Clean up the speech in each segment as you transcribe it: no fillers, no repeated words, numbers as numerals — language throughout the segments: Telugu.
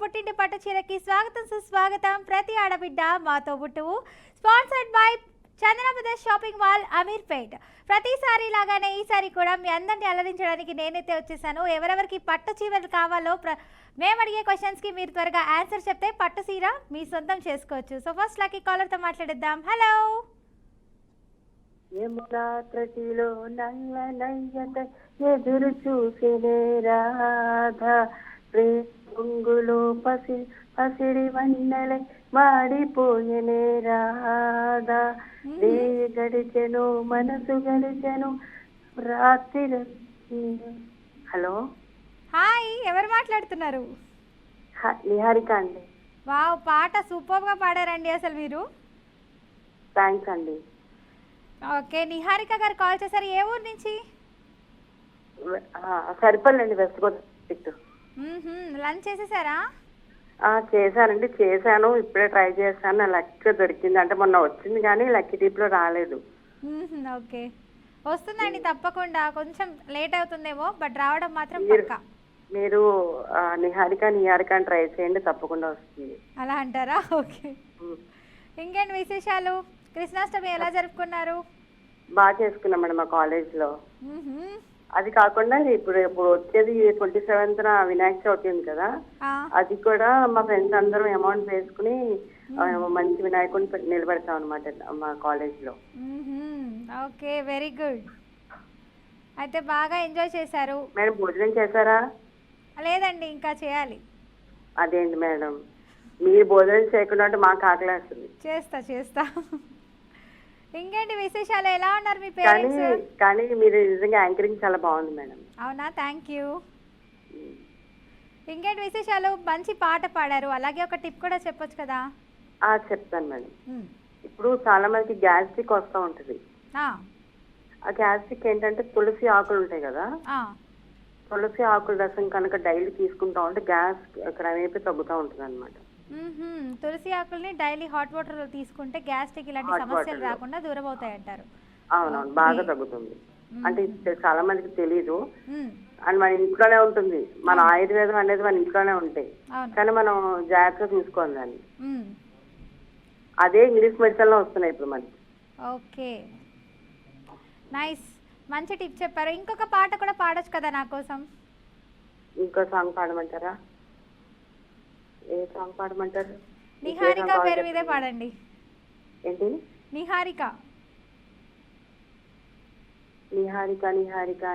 పుట్టింటి పట్టు చీరకి స్వాగతం సుస్వాగతం. ప్రతి ఆడబిడ్డ మాతో పుట్టువు. Sponsored by Chandana brothers shopping mall Ameerpet. ప్రతిసారి లాగానే ఈసారి కూడా మీ అందరిని అలరించడానికి నేనైతే వచ్చేసాను. ఎవరెవరికి పట్టు చీరలు కావాలో మేము అడిగే క్వశ్చన్స్కి మీరు త్వరగా ఆన్సర్ చెప్తే పట్టు చీర మీ సొంతం చేసుకోవచ్చు. సో ఫస్ట్ లక్కీ కాలర్తో మాట్లాడిద్దాం. హలో. యమునా తటిలో నల్ల నయ్యత ఎదురు చూసినే రాధా ప్రేంగులో పసిడి వన్నెలే మాడిపోయనే రాధా రేయి గడిచెను మనసు గడిచెను రాత్రి. హలో, హాయ్, ఎవరు మాట్లాడుతున్నారు? నిహారిక అండి. వావ్, పాట సూపర్గా పాడారండి అసలు మీరు. థ్యాంక్స్ అండి. ఓకే, నిహారిక గారు కాల్ చేశారు. ఏ ఊరు నుంచి? సరిపల్లండి, వెస్ట్ గోదావరి డిస్ట్రిక్ట్. లంచ్ చేసేసారా? చేశాను. ఇప్పుడే ట్రై చేశాను. నా లక్ దొరికింది. అంటే మొన్న వచ్చింది కానీ లక్కీ డీప్లో రాలేదు. ఓకే, వస్తుందండి తప్పకుండా. కొంచెం లేట్ అవుతుందేమో, బట్ రావడం మాత్రం పక్కా. మీరు నిహారిక అని ట్రై చేయండి, తప్పకుండా వస్తుంది. అలా అంటారా? ఓకే. ఇంకేంటి విశేషాలు? కృష్ణాష్టమి ఎలా జరుపుకున్నారు? బాగా చేసుకున్నాం మేడం మా కాలేజ్లో. అది కాకుండా ఇప్పుడు వచ్చేది 27th వినాయక చవితి ఉంది కదా, అది కూడా మా ఫ్రెండ్స్ అందరం అమౌంట్ వేసుకుని మంచి వినాయకుడిని నిలబెడతాం అనమాట మా కాలేజ్లో. Okay, very good. అయితే బాగా ఎంజాయ్ చేశారు. మేడం భోజనం చేశారా? లేదండి, ఇంకా చేయాలి. అదేంటి మేడం, మీరు భోజనం చేయకుండా అంటే మాకు ఆకలేస్తుంది. చేస్తా. ఇంకేంటి విశేషాలు? ఎలా ఉన్నారు మీ పేరెంట్స్? కానీ మీరు నిజంగా యాంకరింగ్ చాలా బాగుంది మేడం. అవునా, థ్యాంక్ యూ. ఇంకేంటి విశేషాలు? మంచి పాట పాడారు. అలాగే ఒక టిప్ కూడా చెప్పొచ్చు కదా? చెప్తాను మేడం. ఇప్పుడు చాలా మందికి గ్యాస్ట్రిక్ వస్తూ ఉంటుంది. ఆ గ్యాస్ట్రిక్ ఏంటంటే తులసి ఆకులు ఉంటాయి కదా, తులసి ఆకుల రసం కనుక డైలీ తీసుకుంటా ఉంటే గ్యాస్ క్రమేపీ తగ్గుతూ ఉంటుంది అనమాట. తులసి ఆకుల్ని డైలీ హాట్ వాటర్ లో తీసుకుంటే గ్యాస్ట్రిక్ ఇలాంటి సమస్యలు రాకుండా దూరం అవుతాయి అంటారు. అవునవును, బాగా తగ్గుతుంది. అంటే చాలా మందికి తెలీదు. అండ్ మన ఇంట్లోనే ఉంటుంది. మన ఆయుర్వేదం అనేది మన ఇంట్లోనే ఉంటాయి, కానీ మనం జాగ్రత్తగా చూసుకోవాలి దాన్ని. అదే ఇంగ్లీష్ మెడిసిన్ లో వస్తున్నాయి ఇప్పుడు మనకి. ఓకే, నైస్, మంచి టిప్ చెప్పారు. ఇంకొక పాట కూడా పాడొచ్చు కదా నా కోసం? ఇంకో సాంగ్ పాడమంటారా? ఏ సాంగ్ పాడమంటారు? నిహారిక పేరు మీదే పాడండి. ఏంటి? నిహారిక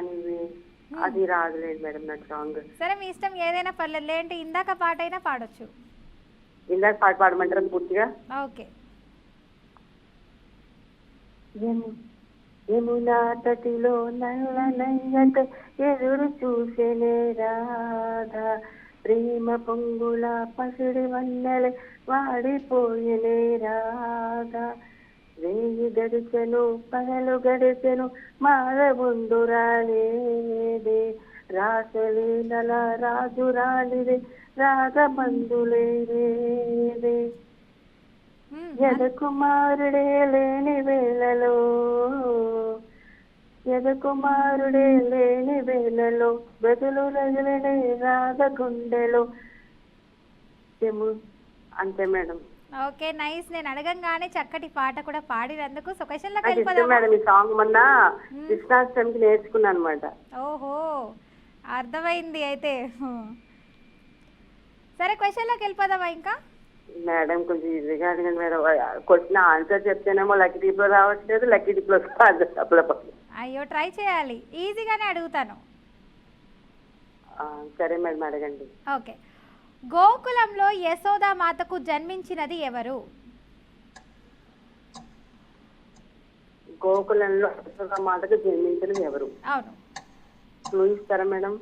నీవే. అది రాదులేదు మేడం నాకు సాంగ్. సరే, మీ ఇష్టం, ఏదైనా పర్లేదు. లేదంటే ఇందాక పాట అయినా పాడొచ్చు. ఇందాక పాట పాడమంటారా పూర్తిగా? ఓకే. యమునా తటిలో నల్ల నయ్యత ఎదురు చూసేనే రాధా ప్రేమ పొంగుల పసిడి వన్నెలే వాడిపోయేనే రాధా రేయి గడిచెను పగలు గడిచెను మారబుండు రాలేదే రాసలీలల రాజు రాలిదే రాగబంధులేదే యదకుమారుడే లేని వేళలో బదులు రగిలే రాధ గుండెలో. అంతే మేడం. Okay, nice. నేను అడగంగానే చక్కటి పాట కూడా పాడినందుకు క్వశ్చన్ లోకి వెళ్ళిపోదాం మేడం. ఈ సాంగ్ మొన్న కృష్ణాష్టమికి నేర్చుకున్నాను అనమాట. ఓహో, అర్థమైంది అయితే. సరే, క్వశ్చన్ లోకి వెళ్ళిపోదామా ఇంకా? మేడం కొంచెం ఈజీగా అడగండి మేడం. క్వశ్చన్ ఆన్సర్ చెప్తేనేమో లక్కీ డిప్ లో రావట్లేదు, లక్కీ డిప్ లో అయ్యో, ట్రై చేయాలి. ఈజీగానే అడుగుతాను. సరే మేడం, అడగండి. ఓకే, గోకులంలో యశోదా మాతకు జన్మించినది ఎవరు? గోకులంలో యశోదా మాతకు జన్మించినది ఎవరు? అవును. క్లూ ఇస్తారా మేడం?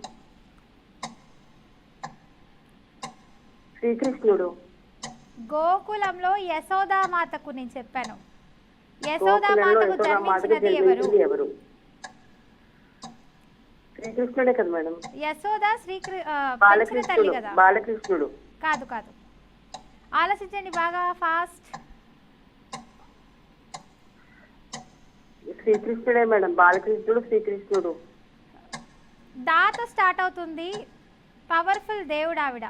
శ్రీకృష్ణుడు. గోకులంలో యశోదా మాతకు నేను చెప్పాను. యశోదా మాతకు జన్మించినది ఎవరు? శ్రీకృష్ణుడే కదా మేడం. యశోద బాలకృష్ణుడు. బాలకృష్ణుడు కాదు. ఆలోచించండి బాగా, ఫాస్ట్. శ్రీకృష్ణుడే మేడం. బాలకృష్ణుడు, శ్రీకృష్ణుడు. దాతో స్టార్ట్ అవుతుంది. పవర్ఫుల్ దేవుడు ఆవిడ.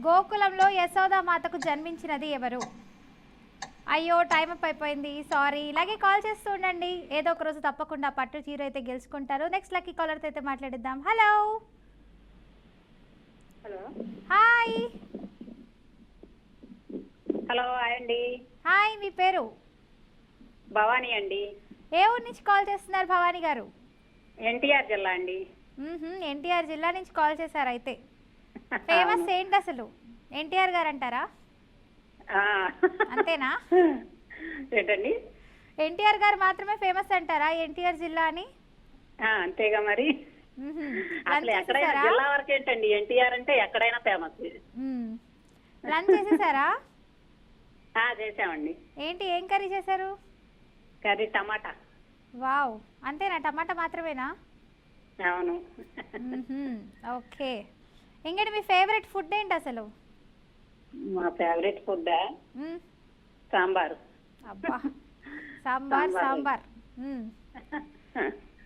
గోకులంలో యశోదామాతకు జన్మించినది ఎవరు? అయ్యో టైం అప్ అయిపోయింది, సారీ. ఇలాగే కాల్ చేస్తూ ఉండండి, ఏదో ఒక రోజు తప్పకుండా పట్టు చీర అయితే గెలుచుకుంటారు. నెక్స్ట్ లక్కీ కాలర్తో అయితే మాట్లాడిద్దాం. Hello hello hi. Hello hi అండి. హాయ్, మీ పేరు? భవానీ అండి. ఏ ఊరు నుంచి కాల్ చేస్తున్నారు భవానీ గారు? ఎన్టీఆర్ జిల్లా అండి. ఎన్టీఆర్ జిల్లా నుంచి కాల్ చేశారు అయితే. ఫేమస్ ఏంటి అసలు? ఎన్టీఆర్ గారు అంటారా? ఆ. అంతేనా? ఏంటండి? ఎన్టీఆర్ గారు మాత్రమే ఫేమస్ అంటారా ఎన్టీఆర్ జిల్లా అని? అంతేగా మరి. అసలు ఎక్కడైనా జిల్లా వరకు ఏంటండి, ఎన్టీఆర్ అంటే ఎక్కడైనా ఫేమస్. లంచ్ చేసేసారా? చేసామండి. ఏంటి, ఏం కర్రీ చేశారు? కర్రీ టమాటా. వావ్, అంతేనా? టమాటా మాత్రమేనా? అవును. ఓకే. ఇంకేంటి మీ ఫేవరెట్ ఫుడ్ ఏంటి అసలు? మా ఫేవరెట్ ఫుడ్ సాంబారు. అబ్బా, సాంబార్ సాంబార్.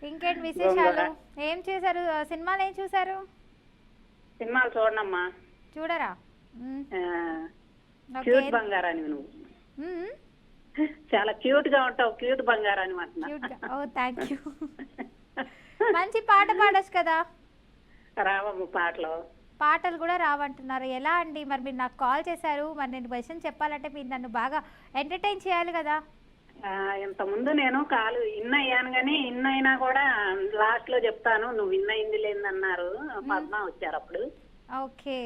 ఇంకేంటి విశేషాలు? ఏం చేశారు? సినిమాలు ఏం చూసారు? సినిమాలు చూడనమ్మా. చూడరా? క్యూట్ బంగారాని నువ్వు. చాలా క్యూట్ గా ఉంటావు, క్యూట్ బంగారాని అంటున్నా. ఓ థ్యాంక్ యూ. మంచి పాట పాడొచ్చు కదా? రావమ్మ పాటలు. పాటలు కూడా రావంటున్నారు, ఎలా అండి? మరి మీరు నాకు కాల్ చేశారు, మరి నేను క్వశ్చన్ చెప్పాలంటే మీరు నన్ను బాగా ఎంటర్టైన్ చేయాలి కదా. ఇంత ముందు నేను కాలు ఇన్ అయ్యాను, కానీ ఇన్ అయినా కూడా లాస్ట్ లో చెప్తాను, నువ్వు ఇన్ అయింది లేదన్నారు. పద్మ వచ్చారు అప్పుడు. ఓకే,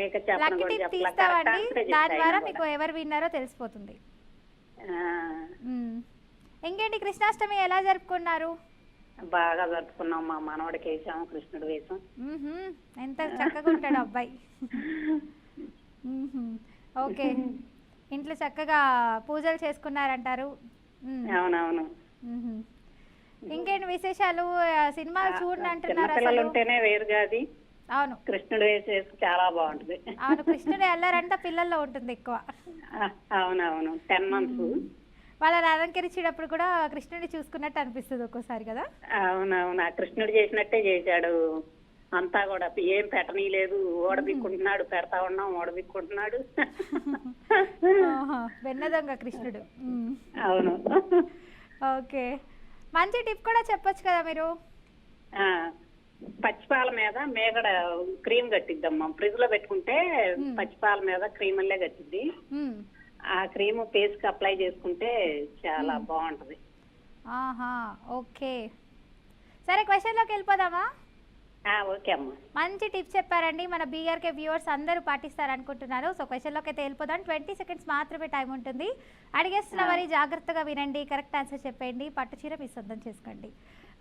ఇక చెప్పను లక్కీ కూడా టిప్ చెప్పలా. తీస్తామండి, కరెక్ట్ దాని ద్వారా ఆన్సర్ మీకు ఎవరు విన్నారో తెలిసిపోతుంది. ఆ, ఇంకేంటి, కృష్ణాష్టమి ఎలా జరుపుకున్నారు? బాగా జరుపుకున్నాం. మా మనవడికి వేసాము కృష్ణుడు వేషం. ఎంత చక్కగా ఉంటాడు అబ్బాయి. ఓకే, ఇంట్లో చక్కగా పూజలు చేసుకున్నారంటారు. అవునవును. ఇంకేంటి విశేషాలు? సినిమాలు చూడండి అంటున్నారు చిన్నపిల్లలు అసలు. ఉంటేనే వేరుగా అది. అవును, కృష్ణుడు వేసేసి చాలా బాగుంటది. అవును, కృష్ణుడు వెళ్ళారంటే పిల్లల్లో ఉంటుంది ఎక్కువ. అవునవును, 10 months. వాళ్ళని అలంకరించేటప్పుడు కూడా కృష్ణుడిని చూసుకున్నట్టు అనిపిస్తుంది ఒక్కోసారి కదా. అవునవును, ఆ కృష్ణుడు చేసినట్టే చేశాడు. అంతా కూడా ఏం పెట్టనీలేదు, ఓడబిక్కుంటున్నాడు. పెడతా ఉన్నాం, ఓడబిక్కుంటున్నాడు. వెన్నదొంగ కృష్ణుడు. అవును. ఓకే, మంచి టిప్ కూడా చెప్పొచ్చు కదా మీరు. పచ్చిపాల మీద మేగడ క్రీమ్ కట్టిద్దమ్మా. ఫ్రిడ్జ్ లో పెట్టుకుంటే పచ్చిపాల మీద క్రీమ్ అల్లే కట్టిద్ది. ఆ క్రీమ్ ఫేస్ కి అప్లై చేసుకుంటే చాలా బాగుంటది. ఆహా, ఓకే. సరే, క్వశ్చన్ లోకి వెళ్ళిపోదామా? ఓకే అమ్మా. మంచి టిప్ చెప్పారండి. మన బీఆర్కే వ్యూవర్స్ అందరూ పాటిస్తారు అనుకుంటున్నారు. సో క్వశ్చన్ లోకి అయితే వెళ్ళిపోదాం. 20 seconds మాత్రమే టైం ఉంటుంది. అడిగేస్తున్న వారి జాగ్రత్తగా వినండి, కరెక్ట్ ఆన్సర్ చెప్పండి, పట్టు చీర మీ సొంతం చేసుకోండి.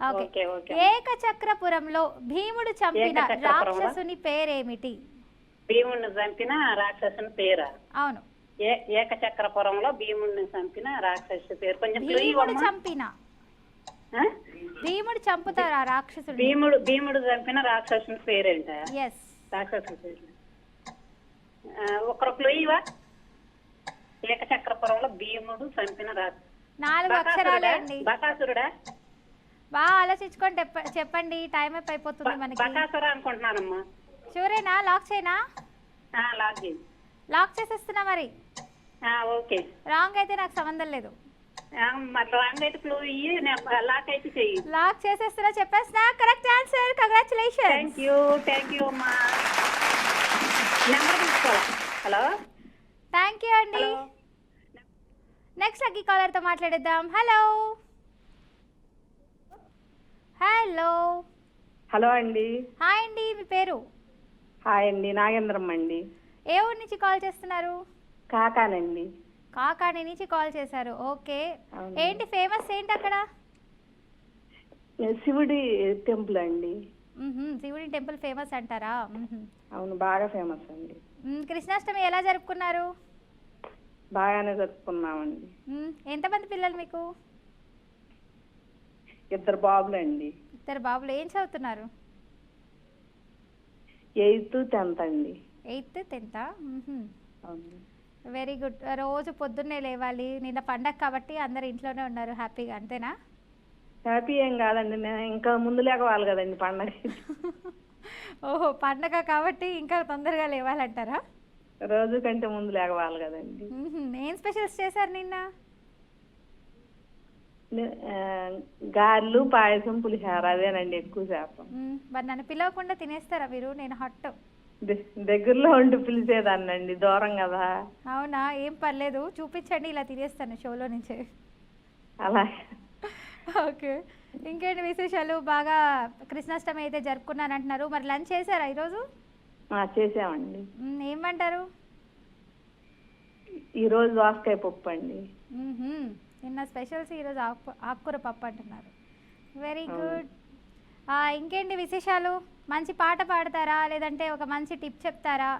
ఓకే. ఏకచక్రపురంలో భీముడు చంపిన రాక్షసుని పేరేమిటి? భీముడిని చంపిన రాక్షసుని పేరా? అవును. ఏకచక్రపురంలో భీముడిని చంపిన రాక్షసు పేరు కొంచెం భీముడు చంపుతారా రాక్షసుడు? భీముడు చంపిన రాక్షసుని పేరేంట? రాక్షసుని పేరు ఒకరు క్లూయివా? ఏకచక్రపురంలో భీముడు చంపిన రాక్షసు 4 అక్షరాలే అండి. బకాసురుడా? బాగా ఆలోచించుకొని చెప్పండి, టైం అయిపోతుంది మనకి. బకాసుర అనుకుంటున్నానమ్మా. షూరేనా? లాక్ చేయనా? లాక్ చేయి. లాక్ చేసేస్తున్నా మరి. ఓకే. రాంగ్ అయితే నాకు సంబంధం లేదు. మరి రాంగ్ అయితే క్లూ ఇయ్యి, లాక్ అయితే చెయ్యి. లాక్ చేసేస్తున్నా, చెప్పేస్తున్నా. Correct answer, congratulations. Thank you అమ్మా. నెంబర్ తీసుకోవాలా? హలో, థ్యాంక్ యూ అండి. నెక్స్ట్ లక్కీ కాలర్ తో మాట్లాడేద్దాం. హలో హలో హలో అండి. హాయ్ అండి, మీ పేరు? హాయ్ అండి, నాగేంద్రమ్మ అండి. ఏ ఊరు నుంచి కాల్ చేస్తున్నారు? కాకానండి. కాకాని నుంచి కాల్ చేశారు. ఓకే, ఏంటి ఫేమస్ ఏంటి అక్కడ? శివుడి టెంపుల్ అండి. శివుడి టెంపుల్ ఫేమస్ అంటారా? అవును, బాగా ఫేమస్ అండి. కృష్ణాష్టమి ఎలా జరుపుకున్నారు? బాగానే జరుపుకున్నామండి. ఎంతమంది పిల్లలు మీకు? 2 బాబులండి. 2 బాబులు. ఏం చదువుతున్నారు? 8th 10th అండి. 8th 10th. అవును. Very good. రోజు పొద్దున్నే లేవాలి. నిన్న పండగ కాబట్టి అందరు ఇంట్లోనే ఉన్నారు హ్యాపీగా, అంతేనా? హ్యాపీ ఏం కాదండి, నేను ఇంకా ముందు లేకవాలి కదండి పండగ. ఓహో, పండగ కాబట్టి ఇంకా తొందరగా లేవాలంటారా? రోజు కంటే ముందు లేవాలి కదండి. ఏం స్పెషల్స్ చేశారు నిన్న? ఆ, గారెలు, పాయసం, పులిహోర అదేనండి ఎక్కువ శాతం. మరి నన్ను పిలవకుండా తినేస్తారా మీరు? నేను హట్. దగ్గరలో ఉండి పిలిచేదాన్నండి, దూరం కదా. అవునా, ఏం పర్లేదు, చూపించండి, ఇలా తినేస్తాను షోలో నుంచే. అలా ఓకే, ఇంకేంటి విశేషాలు? బాగా కృష్ణాష్టమి అయితే జరుపుకున్నానంటున్నారు. మరి లంచ్ చేశారా ఈరోజు? చేసామండి. ఏమంటారు? ఈరోజు దోసకాయ పప్పు అండి. నిన్న స్పెషల్స్, ఈరోజు ఆకుకూర పప్పు అంటున్నారు. Very good. ఇంకేంటి విశేషాలు? మంచి పాట పాడతారా, లేదంటే ఒక మంచి టిప్ చెప్తారా?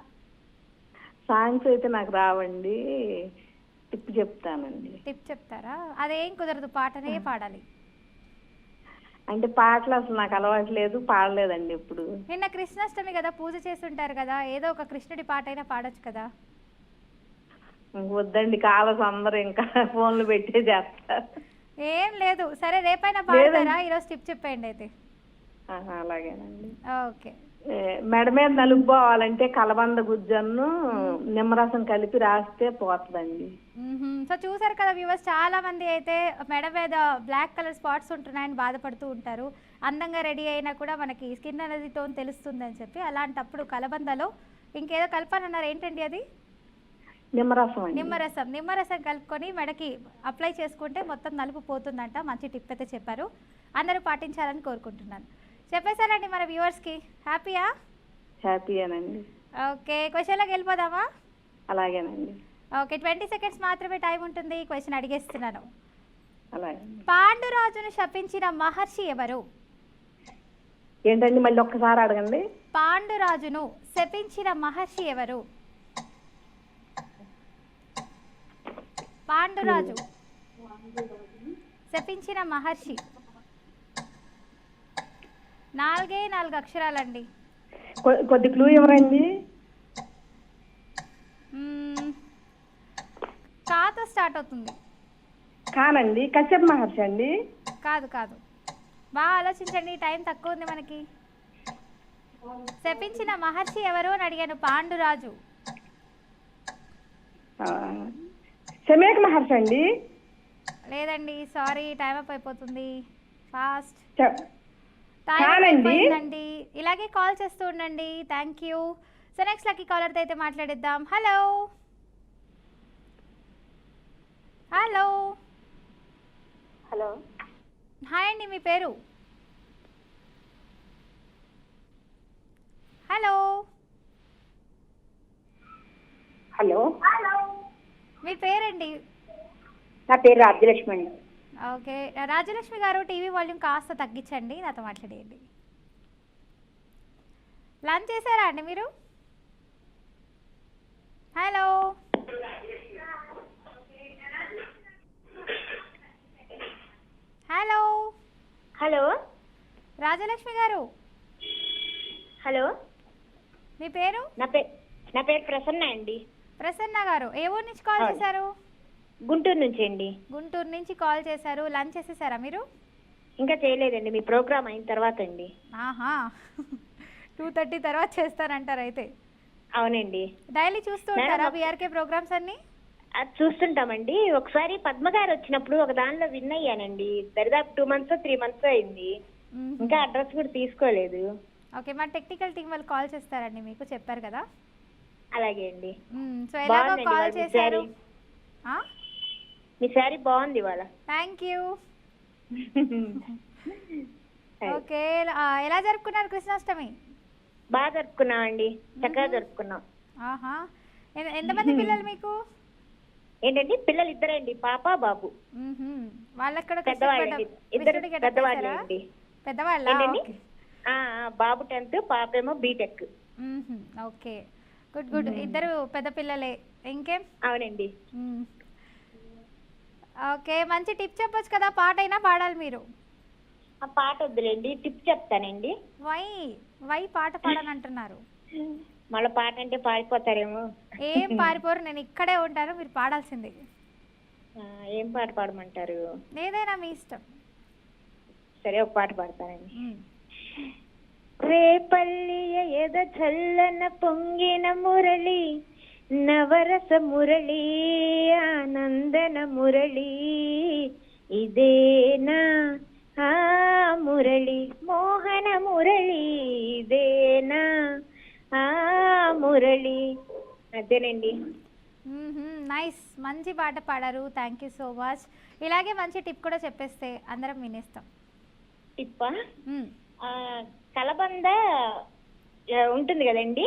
సాంగ్స్ అయితే నాకు రావండి, టిప్ చెప్తానండి. టిప్ చెప్తారా? అదేం కుదరదు, పాటనే పాడాలి. అంటే పాటలు అసలు నాకు అలవాటు లేదు, పాడలేదండి ఎప్పుడు. నిన్న కృష్ణాష్టమి కదా, పూజ చేస్తుంటారు కదా, ఏదో ఒక కృష్ణుడి పాట అయినా పాడొచ్చు కదా. వద్దండి, కాలస్ అందరూ ఇంకా ఫోన్లు పెట్టే చేస్తారు. ఏం లేదు, సరే రేపైనా పాడతారా? ఈరోజు టిప్ చెప్పండి అయితే. అలాగేనండి. ఓకే. మెడ మీద నలుగు పోవాలంటే కలబంద గుజ్జను నిమ్మరసం కలిపి రాస్తే పోతుందండి. సో చూసారు కదా వ్యూవర్స్, చాలా మంది అయితే మెడ మీద బ్లాక్ కలర్ స్పాట్స్ ఉంటున్నాయని బాధపడుతూ ఉంటారు. అందంగా రెడీ అయినా కూడా మనకి స్కిన్ అనేది టోన్ తెలుస్తుంది అని చెప్పి, అలాంటప్పుడు కలబందలో ఇంకేదో కలపాలన్నారు, ఏంటండి అది? నిమ్మరసం. నిమ్మరసం కలుపుకొని మెడకి అప్లై చేసుకుంటే మొత్తం నలుపు పోతుందంట. మంచి టిప్ అయితే చెప్పారు, అందరూ పాటించాలని కోరుకుంటున్నాను. చెప్పేశారండి మన వ్యూవర్స్కి. హ్యాపీయా? హ్యాపీయేనండి. ఓకే, క్వశ్చన్లోకి వెళ్ళిపోదామా? అలాగేనండి. ఓకే, 20 సెకండ్స్ మాత్రమే టైం ఉంటుంది. క్వశ్చన్ అడిగేస్తున్నాను. అలాగే. పాండురాజును శపించిన మహర్షి ఎవరు? ఏంటండి, మళ్ళీ ఒక్కసారి అడగండి. పాండురాజును శపించిన మహర్షి ఎవరు? పాండురాజు శపించిన మహర్షి. 4 అక్షరాలండి. కొద్ది క్లూ ఎవరండి? కాతో స్టార్ట్ అవుతుంది. కానండి, కశ్యప్ మహర్షి అండి. కాదు. బాగా ఆలోచించండి, టైం తక్కువ ఉంది మనకి. శపించిన మహర్షి ఎవరు అని అడిగాను. పాండురాజు. శమేక మహర్షి అండి. లేదండి, సారీ, టైం అప్ అయిపోతుంది. ఫాస్ట్ కానండి. ఇలాగే కాల్ చేస్తూ ఉండండి. Thank you. So next lucky కాలర్తో అయితే మాట్లాడిద్దాం. హలో. హాయ్ అండి, మీ పేరు? హలో. మీ పేరండి? నా పేరు రాజ్యలక్ష్మి అండి. ఓకే, రాజలక్ష్మి గారు, టీవీ వాల్యూమ్ కాస్త తగ్గించండి, నాతో మాట్లాడేయండి. లంచ్ చేశారా అండి మీరు? హలో. హలో రాజలక్ష్మి గారు. హలో, మీ పేరు? నా పేరు ప్రసన్న అండి. ప్రసన్న గారు, ఏ ఊరు నుంచి కాల్ చేశారు? గుంటూరు నుంచి అండి. గుంటూరు నుంచి కాల్ చేశారు. లంచ్ చేసేసారా మీరు? ఇంకా చేయలేదండి, మీ ప్రోగ్రామ్ అయిన తర్వాత అండి. ఆహా, 2:30 తర్వాత చేస్తారంటారు అయితే. అవునండి. డైలీ చూస్తూ ఉంటారా బీఆర్కే ప్రోగ్రామ్స్ అన్ని? అది చూస్తుంటామండి. ఒకసారి పద్మ గారు వచ్చినప్పుడు ఒక దానిలో విన్ అయ్యానండి. దరిదాపు 2 months 3 months అయింది. ఇంకా అడ్రస్ కూడా తీసుకోలేదు. ఓకే, మా టెక్నికల్ టీం వాళ్ళు కాల్ చేస్తారండి, మీకు చెప్పారు కదా. అలాగే అండి. సో ఎలాగో కాల్ చేశారు. మీ శారీ బాగుంది ఇవాళ. Thank you. ఓకే, ఎలా జరుపుకున్నారు కృష్ణాష్టమి? బాగా జరుపుకున్నాం అండి, చక్కగా జరుపుకున్నాం. ఆహా, ఎంతమంది పిల్లలు మీకు? ఏంటండి, పిల్లలు 2 అండి, పాప బాబు. వాళ్ళకి కూడా పెద్దవాళ్ళండి, 2 పెద్దవాళ్ళండి. పెద్దవాళ్ళ? బాబు 10th, పాప ఏమో బీటెక్. Okay, good. ఇద్దరు పెద్ద పిల్లలే, ఇంకేం? అవునండి. ఓకే, మంచి టిప్ చెప్పొచ్చు కదా, పాట అయినా పాడాలి మీరు. ఆ పాట వద్దులేండి, టిప్ చెప్తానండి. వై పాట పాడనంటున్నారు? మళ్ళీ పాట అంటే పాడిపోతారేమో. ఏం పారిపోరు, నేను ఇక్కడే ఉంటాను, మీరు పాడాల్సిందే. ఏం పాట పాడమంటారు? ఏదైనా మీ ఇష్టం. సరే, ఒక పాట పాడతానండి. రేపల్లియ ఎద చల్లన పొంగిన మురళి నవరస మురళి ఆనందన మురళి ఇదేనా ఆ మురళి మోహన మురళి ఇదేనా ఆ మురళి. అదేనండి. నైస్, మంచి పాట పాడారు. Thank you so much. ఇలాగే మంచి టిప్ కూడా చెప్పేస్తే అందరం వినేస్తాం. టిప్ప కలబంద ఉంటుంది కదండి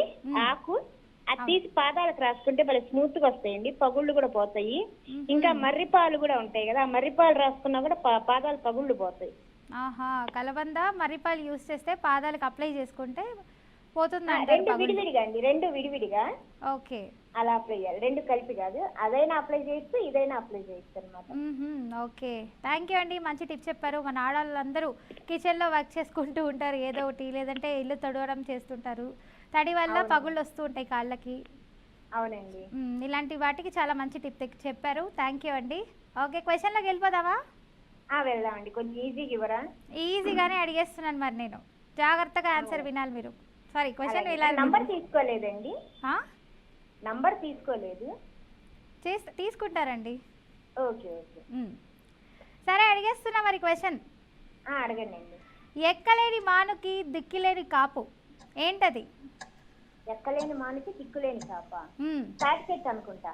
ఆకు, అది తీసి పాదాలకు రాసుకుంటే భలే స్మూత్ గా వస్తాయండి, పగుళ్ళు కూడా పోతాయి. ఇంకా మర్రిపాలు కూడా ఉంటాయి కదా, ఆ మర్రిపాలు రాసుకున్నా కూడా పాదాలు పగుళ్ళు పోతాయి. ఆహా, కలబంద మర్రిపాలు యూస్ చేస్తే పాదాలకు అప్లై చేసుకుంటే పోతుంది. రెండు విడివిడిగా అండి, రెండు విడివిడిగా. ఓకే, అలా అప్లై చేయాలి, రెండు కలిపి కాదు. అదైనా అప్లై చేయొచ్చు, ఇదైనా అప్లై చేయొచ్చు అనమాట. ఓకే, థ్యాంక్ యూ అండి, మంచి టిప్ చెప్పారు. మన ఆడవాళ్ళందరూ కిచెన్లో వర్క్ చేసుకుంటూ ఉంటారు ఏదో ఒకటి, లేదంటే ఇల్లు తడవడం చేస్తుంటారు, తడి వల్ల పగుళ్ళు వస్తూ ఉంటాయి కాళ్ళకి. అవునండి. ఇలాంటి వాటికి చాలా మంచి టిప్ చెప్పారు. థ్యాంక్ యూ అండి. ఓకే, క్వశ్చన్లోకి వెళ్ళిపోదామా? వెళ్దామండి, కొంచెం ఈజీగా ఇవ్వరా? ఈజీగానే అడిగేస్తున్నాను మరి, నేను జాగ్రత్తగా ఆన్సర్ వినాలి మీరు. సారీ, క్వశ్చన్ వినాలి. నంబర్ తీసుకోలేదండి, నంబర్ తీసుకోలేదు. తీసుకుంటారండి. ఓకే ఓకే, సరే అడిగేస్తున్నా మరి క్వశ్చన్. అడగండి. ఎక్కలేని మానుకి దిక్కులేని కాపు ఏంటది? ఎక్కలేని మానుకి దిక్కులేని కాప, తాటి చెట్టు అనుకుంటా.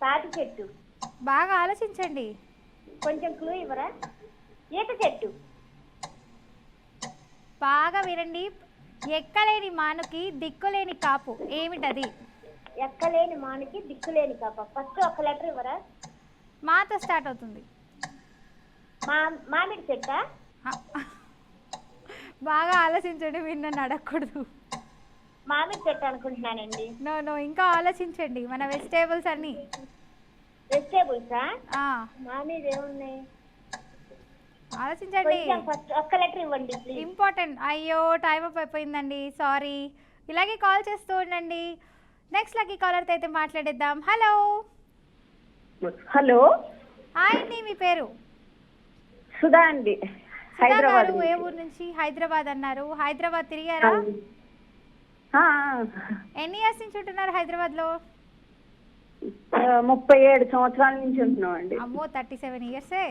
తాటి చెట్టు. బాగా ఆలోచించండి. కొంచెం క్లూ ఇవ్వరా? ఈత చెట్టు. బాగా వినండి. ఎక్కలేని మానుకి దిక్కులేని కాపు ఏమిటది? ఎక్కలేని మానుకి దిక్కులేని కాప. ఫస్ట్ ఒక లెటర్ ఇవ్వరా? మాతో స్టార్ట్ అవుతుంది. మామిడి చెట్టా? బాగా ఆలోచించండి, మీరు నన్ను అడగకూడదు. మామిడి చెట్టు అనుకుంటున్నానండి. నో, ఇంకా ఆలోచించండి. మన వెజిటేబుల్స్ అన్ని. వెజిటేబుల్సా? మామిడి ఏమున్నాయి? ఆలోచించండి. ఫస్ట్ ఒక్క లెటర్ ఇవ్వండి. ఇంపార్టెంట్. అయ్యో, టైం అప్ అయిపోయిందండి, సారీ. ఇలాగే కాల్ చేస్తూ ఉండండి. నెక్స్ట్ లక్కీ కాలర్తో అయితే మాట్లాడేద్దాం. హలో. హలో, హాయ్ అండి, మీ పేరు? సుధా అండి, హైదరాబాద్. ఏ ఊరు నుంచి? హైదరాబాద్ అన్నారు. హైదరాబాద్ తిరిగారా? ఎన్ని ఇయర్స్ నుంచి ఉంటున్నారు హైదరాబాద్ లో? 37 సంవత్సరాల నుంచి ఉంటున్నాం అండి. అమ్మో, 37 ఇయర్సే.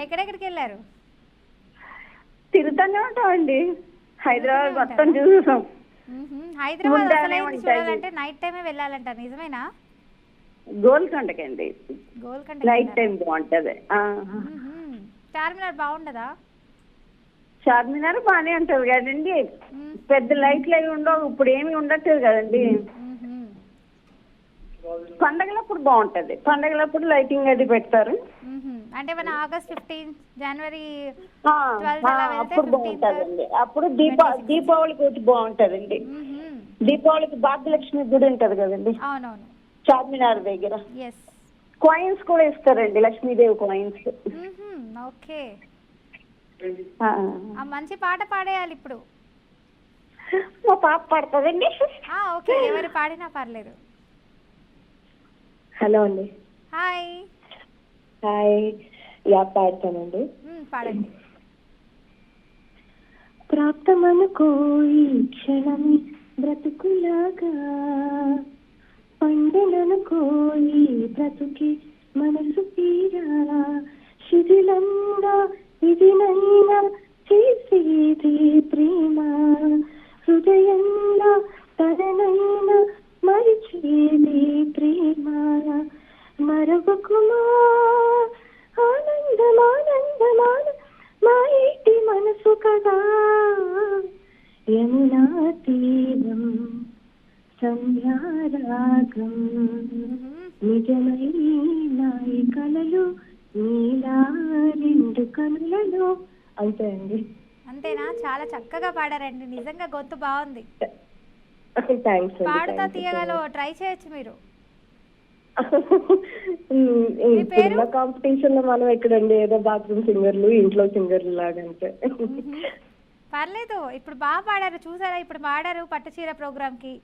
ఎక్కడెక్కడికి వెళ్ళారు? తిరుగుతూనే ఉంటామండి, హైదరాబాద్ మొత్తం చూసాం. హైదరాబాద్ అసలు చూడాలంటే నైట్ టైమే వెళ్ళాలంట, నిజమేనా? గోల్కొండకండి, గోల్కొండ నైట్ టైం బాగుంటది. చార్మినార్ బాగుండదా? చార్మినార్ బాగానే ఉంటది కదండి, పెద్ద లైట్లు అవి ఉండవు, ఇప్పుడు ఏమి ఉండట్లేదు కదండి. పండగలప్పుడు బాగుంటది, పండగలప్పుడు లైటింగ్ అది పెడతారు. అంటే మన ఆగస్ట్ 15, జనవరి అప్పుడు బాగుంటదండి. అప్పుడు దీపావళికి వచ్చి బాగుంటదండి. దీపావళికి భాగ్యలక్ష్మి గుడి ఉంటది కదండి, అవునవును, చార్మినార్ దగ్గర. కాయిన్స్ కూడా ఇస్తారండి, లక్ష్మీదేవి కాయిన్స్. ఓకే, మంచి పాట పాడేయాలి ఇప్పుడు. మా పాప పాడుతుందండి. ఓకే, ఎవరు పాడినా పర్లేదు. హలో అండి. హాయ్. హాయ్, పాడతానండి. పాడండి. ప్రాప్తమనుకో ఈ క్షణం బ్రతుకులాగా, పండుననుకో ఈ బ్రతుకి మనసు తీరా, శిథిలంగా ఇది నైనా చేసేది ప్రేమ, హృదయంలో తననైనా మరిచేది ప్రేమ, మరొకకుమా ఆనందమానందమాన మా ఇంటి మనసు కదా, యమునా తీరం సంధ్యారాగం, నిజమైన కలలు నీలా రెండు కనులలో. అంతే అండి. అంతేనా? చాలా చక్కగా పాడారండి, నిజంగా గొంతు బాగుంది. థ్యాంక్స్. పాడుతా తీయగలో ట్రై చేయొచ్చు మీరు. కాంపిటీషన్ లో మనం ఎక్కడండి, ఏదో బాత్రూమ్ సింగర్లు, ఇంట్లో సింగర్లు లాగా. అంతే. పర్లేదు, ఇప్పుడు బాగా పాడారు, చూసారా? ఇప్పుడు పాడారు పట్టుచీర ప్రోగ్రామ్ కి,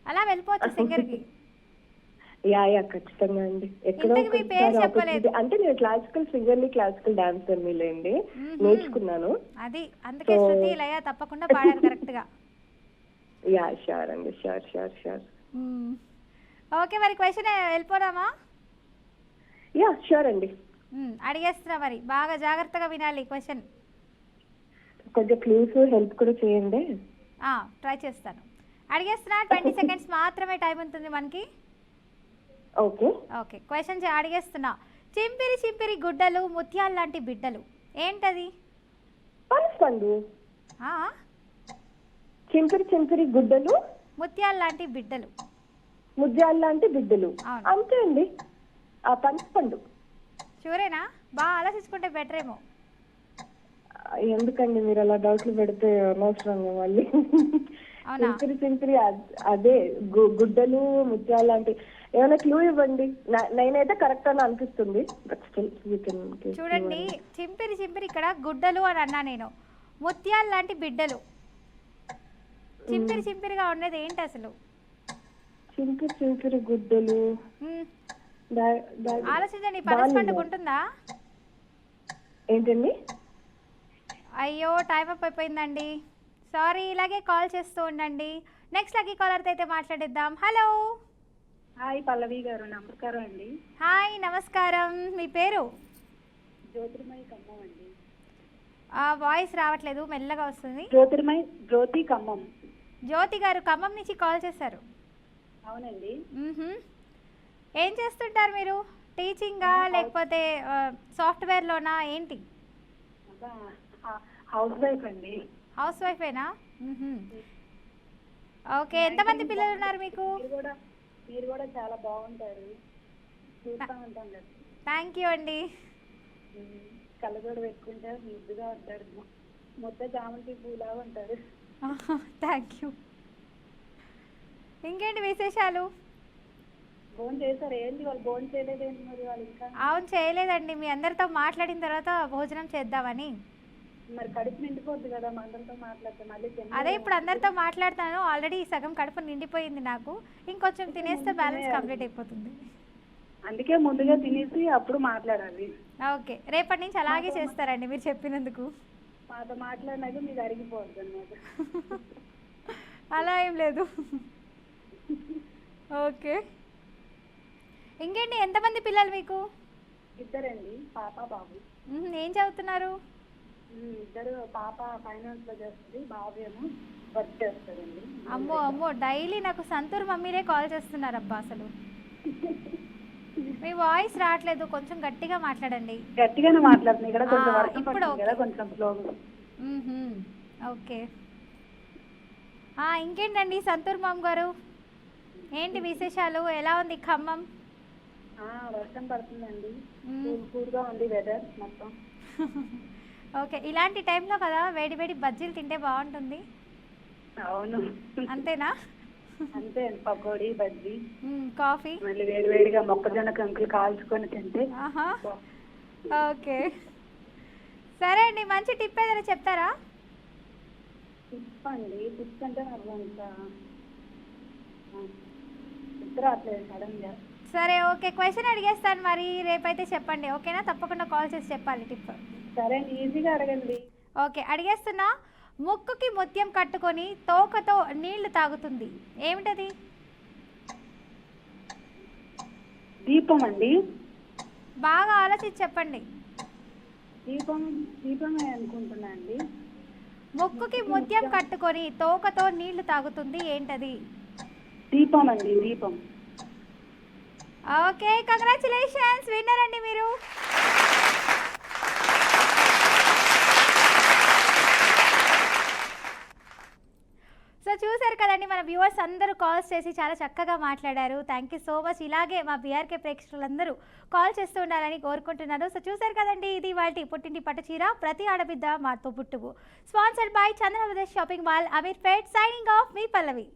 అలా వెళ్ళిపోవచ్చు సింగర్ కి. ఖచ్చితంగా అండి. ఎక్కడో అంటే నేను క్లాసికల్ సింగర్ ని, క్లాసికల్ డాన్సర్ లేండి, నేర్చుకున్నాను. అది అందుకే శృతి లయ తప్పకుండా పాడారు కరెక్ట్ గా. యా షూర్ అండి, షూర్ షూర్ షూర్. ఓకే, మరి క్వశ్చన్ వెళ్ళిపోదామా? యా షూర్ అండి. అడిగేస్తున్నా, మరి బాగా జాగ్రత్తగా వినాలి క్వశ్చన్. కొంచెం క్లూస్ హెల్ప్ కూడా చేయండి. ట్రై చేస్తాను. అడిగేస్తున్నా, 20 సెకండ్స్ మాత్రమే టైం ఉంటుంది మనకి. ఓకే ఓకే, క్వశ్చన్ అడిగేస్తున్నా. చింపిరి చింపిరి గుడ్డలు ముత్యాలు లాంటి బిడ్డలు, ఏంటది? పనసపండు. ఆ, చింపిరి చింపిరి గుడ్డలు ముత్యాలు లాంటి బిడ్డలు. ముత్యాలు లాంటి బిడ్డలు, అవును. అంతే అండి. ఆ పనసపండు. షూరేనా? బాగా ఆలోచించుకుంటే బెటర్ ఏమో. ఎందుకండి మీరు అలా డౌట్లు పెడితే అనవసరంగా మళ్ళీ. అవునా? చింపిరి చింపిరి అదే గుడ్డలు ముత్యాలు లాంటి. ఏమైనా క్లూ ఇవ్వండి. నేనైతే కరెక్ట్ అని అనిపిస్తుంది. చూడండి, చింపిరి చింపిరి ఇక్కడ గుడ్డలు అని అన్నా నేను. ముత్యాలు లాంటి బిడ్డలు. చింపిరి చింపిరిగా ఉండేది ఏంటి అసలు? చింపిరి చింపిరి గుడ్డలు. ఆలోచించండి. పనసపండు ఉంటుందా? ఏంటండి? అయ్యో, టైం అప్ అయిపోయిందండి. సారీ, ఇలాగే కాల్ చేస్తూ ఉండండి. నెక్స్ట్ లక్కీ కాలర్తో అయితే మాట్లాడిద్దాం. హలో. హాయ్ పల్లవి గారు, నమస్కారం అండి. హాయ్, నమస్కారం. మీ పేరు? జ్యోతిర్మయి ఖమ్మం అండి. వాయిస్ రావట్లేదు, మెల్లగా వస్తుంది. జ్యోతి ఖమ్మం. జ్యోతి గారు ఖమ్మం నుంచి కాల్ చేశారు. అవునండి. ఏం చేస్తుంటారు మీరు? టీచింగా లేకపోతే సాఫ్ట్వేర్లోనా ఏంటి? హౌస్ వైఫ్ అండి. హౌస్ వైఫేనా? ఓకే, ఎంతమంది పిల్లలు ఉన్నారు మీకు? మీరు కూడా చాలా బాగుంటారు, చూస్తూ ఉంటాం కదా. థ్యాంక్ యూ అండి. కళ్ళజోడు పెట్టుకుంటే ముద్దుగా ఉంటారు, మొత్తం చామంతి పూలాగా ఉంటారు. Thank you. ఇంకేంటి విశేషాలు? ఫోన్ చేశారు ఏంటి? వాళ్ళు ఫోన్ చేయలేదేంటి మరి వాళ్ళు ఇంకా? అవును, చేయలేదండి. మీ అందరితో మాట్లాడిన తర్వాత భోజనం చేద్దామని. మరి కడుపు నిండిపోద్ది కదా అందరితో మాట్లాడితే మళ్ళీ. అదే ఇప్పుడు అందరితో మాట్లాడుతాను. ఆల్రెడీ సగం కడుపు నిండిపోయింది నాకు. ఇంకొంచెం తినేస్తే బ్యాలెన్స్ కంప్లీట్ అయిపోతుంది. అందుకే ముందుగా తినేసి అప్పుడు మాట్లాడాలి. ఓకే, రేపటి నుంచి అలాగే చేస్తారండి మీరు చెప్పినందుకు. మాతో మాట్లాడినాక మీకు అరిగిపోద్ది అన్నమాట. అలా ఏం లేదు. ఓకే, ఇంకేంటి, ఎంతమంది పిల్లలు మీకు? ఇద్దరండి, పాప బాబు. ఏం చదువుతున్నారు? ఇద్దరు. పాప ఫైనాన్స్ లో చేస్తుంది, బాబు ఏమో వర్క్ చేస్తారండి. అమ్మో అమ్మో, డైలీ నాకు సంతూర్ మమ్మీనే కాల్ చేస్తున్నారబ్బా. అసలు మీ వాయిస్ రావట్లేదు, కొంచెం గట్టిగా మాట్లాడండి. గట్టిగానే మాట్లాడుతుంది ఇక్కడ, కొంచెం వర్క్ ఇప్పుడు కదా, కొంచెం స్లోగా. ఓకే, ఇంకేంటండి సంతూర్ మామ్ గారు, ఏంటి విశేషాలు? ఎలా ఉంది ఖమ్మం? వర్షం పడుతుందండి, కూల్గా ఉంది వెదర్ మొత్తం. ఓకే, ఇలాంటి టైంలో కదా వేడి వేడి బజ్జీలు తింటే బాగుంటుంది. అవును, అంతేనా? అంతే, పకోడీ బజ్జీ కాఫీ, మళ్ళీ వేడి వేడిగా మొక్కజొన్న కంకులు కాల్చుకొని తింటే. ఓకే, సరే అండి. మంచి టిప్ ఏదైనా చెప్తారా? టిప్ అండి, టిప్స్ అంటే నాకు అంత గుర్తురాట్లేదు సడన్ గా. సరే, ఓకే, క్వశ్చన్ అడిగేస్తాను, మరి రేపైతే చెప్పండి. ఓకేనా? తప్పకుండా కాల్ చేసి చెప్పాలి టిప్. సరే, ఈజీగా అడగండి. ఓకే, అడిగేస్తున్నా. ముక్కుకి ముత్యం కట్టుకొని తోకతో నీళ్లు తాగుతుంది, ఏమిటది? దీపం అండి. బాగా ఆలోచించి చెప్పండి. దీపమే అనుకుంటున్నా అండి. ముక్కుకి ముత్యం కట్టుకొని తోకతో నీళ్లు తాగుతుంది, ఏంటది? దీపం అండి, దీపం. ఓకే, కంగ్రాచులేషన్స్, విన్నర్ అండి మీరు. సో చూసారు కదండి, మన వ్యూవర్స్ అందరూ కాల్స్ చేసి చాలా చక్కగా మాట్లాడారు. Thank you so much. ఇలాగే మా బీఆర్కే ప్రేక్షకులందరూ కాల్ చేస్తూ ఉండాలని కోరుకుంటున్నాను. సో చూసారు కదండి, ఇది వాటి పుట్టింటి పట్టుచీర ప్రతి ఆడబిడ్డ మాతో పుట్టువు. స్పాన్సర్డ్ బై చంద్రప్రదేశ్ shopping mall, Ameerpet. Signing off, మీ పల్లవి.